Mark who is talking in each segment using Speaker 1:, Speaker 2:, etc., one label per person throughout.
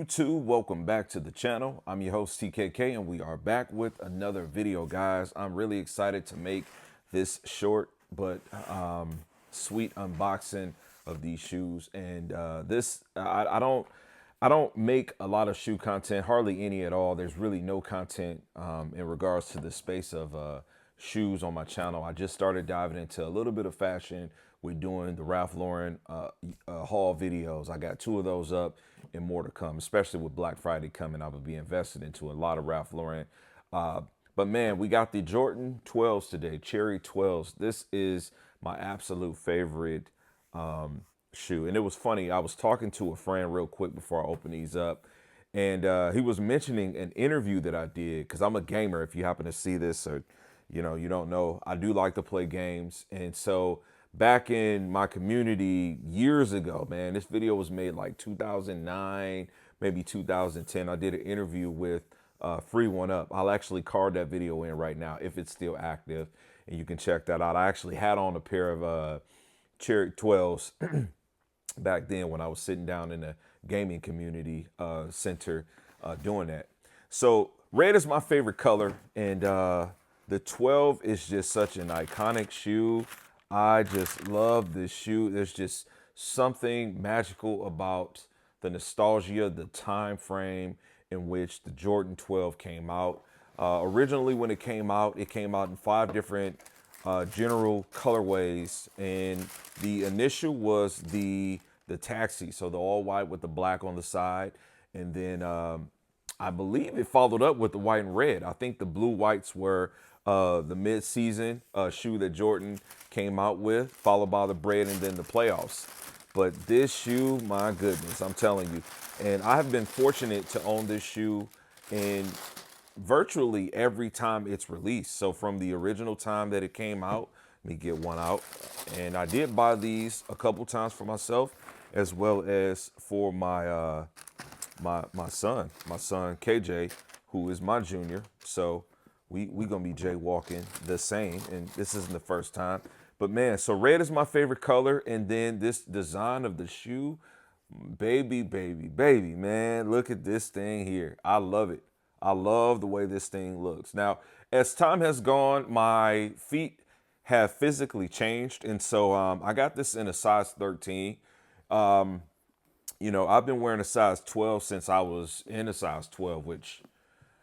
Speaker 1: YouTube? Welcome back to the channel. I'm your host TKK and we are back with another video, guys. I'm really excited to make this short but sweet unboxing of these shoes. And I don't make a lot of shoe content, hardly any at all. There's really no content in regards to the space of shoes on my channel. I just started diving into a little bit of fashion. We're doing the Ralph Lauren haul videos. I got 2 of those up and more to come, especially with Black Friday coming. I will be invested into a lot of Ralph Lauren. But man, we got the Jordan 12s today, Cherry 12s. This is my absolute favorite shoe. And it was funny. I was talking to a friend real quick before I open these up. And he was mentioning an interview that I did, because I'm a gamer. If you happen to see this or, you don't know, I do like to play games. And so back in my community years ago, man, this video was made like 2009, maybe 2010. I did an interview with Free One Up. I'll actually card that video in right now if it's still active, and you can check that out. I actually had on a pair of Cherry 12s back then when I was sitting down in the gaming community center doing that. So red is my favorite color, and the 12 is just such an iconic shoe. I just love this shoe. There's just something magical about the nostalgia, the time frame in which the Jordan 12 came out. Originally, when it came out in 5 different general colorways, and the initial was the taxi, so the all white with the black on the side, and then I believe it followed up with the white and red. I think the blue whites were the mid-season shoe that Jordan came out with, followed by the red and then the playoffs. But this shoe, my goodness, I'm telling you. And I have been fortunate to own this shoe in virtually every time it's released. So from the original time that it came out, let me get one out. And I did buy these a couple times for myself, as well as for my my son KJ, who is my junior. So we gonna be jaywalking the same, and this isn't the first time. But man, so red is my favorite color, and then this design of the shoe, baby, man, look at this thing here. I love it. I love the way this thing looks. Now, as time has gone, my feet have physically changed, and so I got this in a size 13. I've been wearing a size 12 since I was in a size 12, which,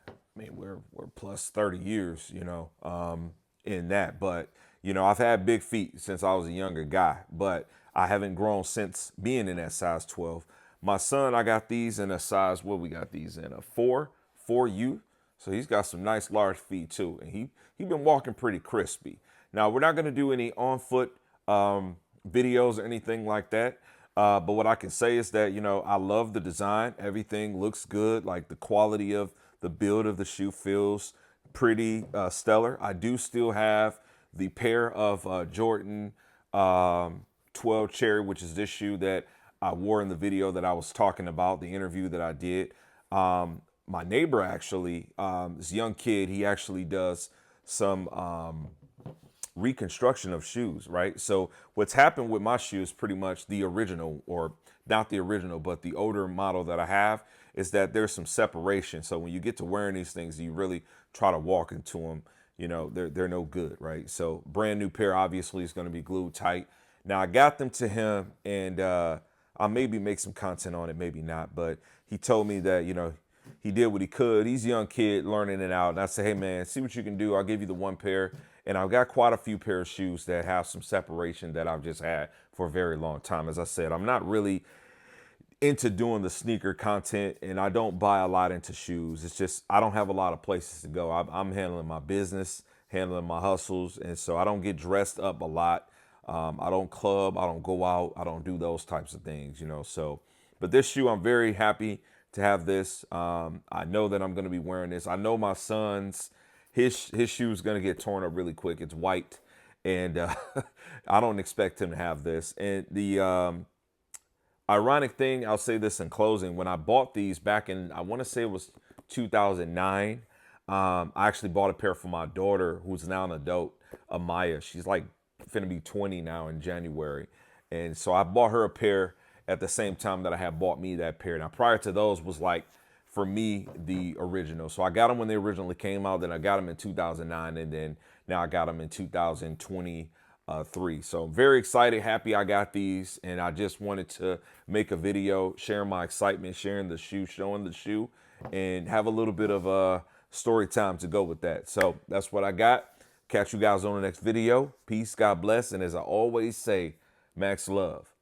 Speaker 1: I mean, we're plus 30 years, in that. But, I've had big feet since I was a younger guy, but I haven't grown since being in that size 12. My son, I got these in a size, what we got these in, a 4U. So he's got some nice large feet too. And he been walking pretty crispy. Now, we're not going to do any on-foot videos or anything like that. But what I can say is that, I love the design. Everything looks good. Like the quality of the build of the shoe feels pretty stellar. I do still have the pair of Jordan 12 Cherry, which is this shoe that I wore in the video that I was talking about, the interview that I did. My neighbor actually, this young kid, he actually does some reconstruction of shoes, right? So what's happened with my shoes, pretty much the original, or not the original, but the older model that I have, is that there's some separation. So when you get to wearing these things, you really try to walk into them, they're no good, right? So brand new pair obviously is going to be glued tight. Now I got them to him, and I'll maybe make some content on it, maybe not, but he told me that, he did what he could. He's a young kid learning it out. And I said, hey man, see what you can do. I'll give you the one pair. And I've got quite a few pair of shoes that have some separation that I've just had for a very long time. As I said, I'm not really into doing the sneaker content, and I don't buy a lot into shoes. It's just, I don't have a lot of places to go. I'm handling my business, handling my hustles. And so I don't get dressed up a lot. I don't club, I don't go out, I don't do those types of things, so, but this shoe, I'm very happy to have this. I know that I'm going to be wearing this. I know my son's, his shoe is going to get torn up really quick. It's white, and I don't expect him to have this. And the ironic thing, I'll say this in closing, when I bought these back in, I want to say it was 2009, I actually bought a pair for my daughter, who's now an adult, Amaya. She's like finna be 20 now in January. And so I bought her a pair, at the same time that I had bought me that pair. Now, prior to those was like, for me, the original. So I got them when they originally came out. Then I got them in 2009. And then now I got them in 2023. So I'm very excited, happy I got these. And I just wanted to make a video, sharing my excitement, sharing the shoe, showing the shoe, and have a little bit of story time to go with that. So that's what I got. Catch you guys on the next video. Peace, God bless. And as I always say, max love.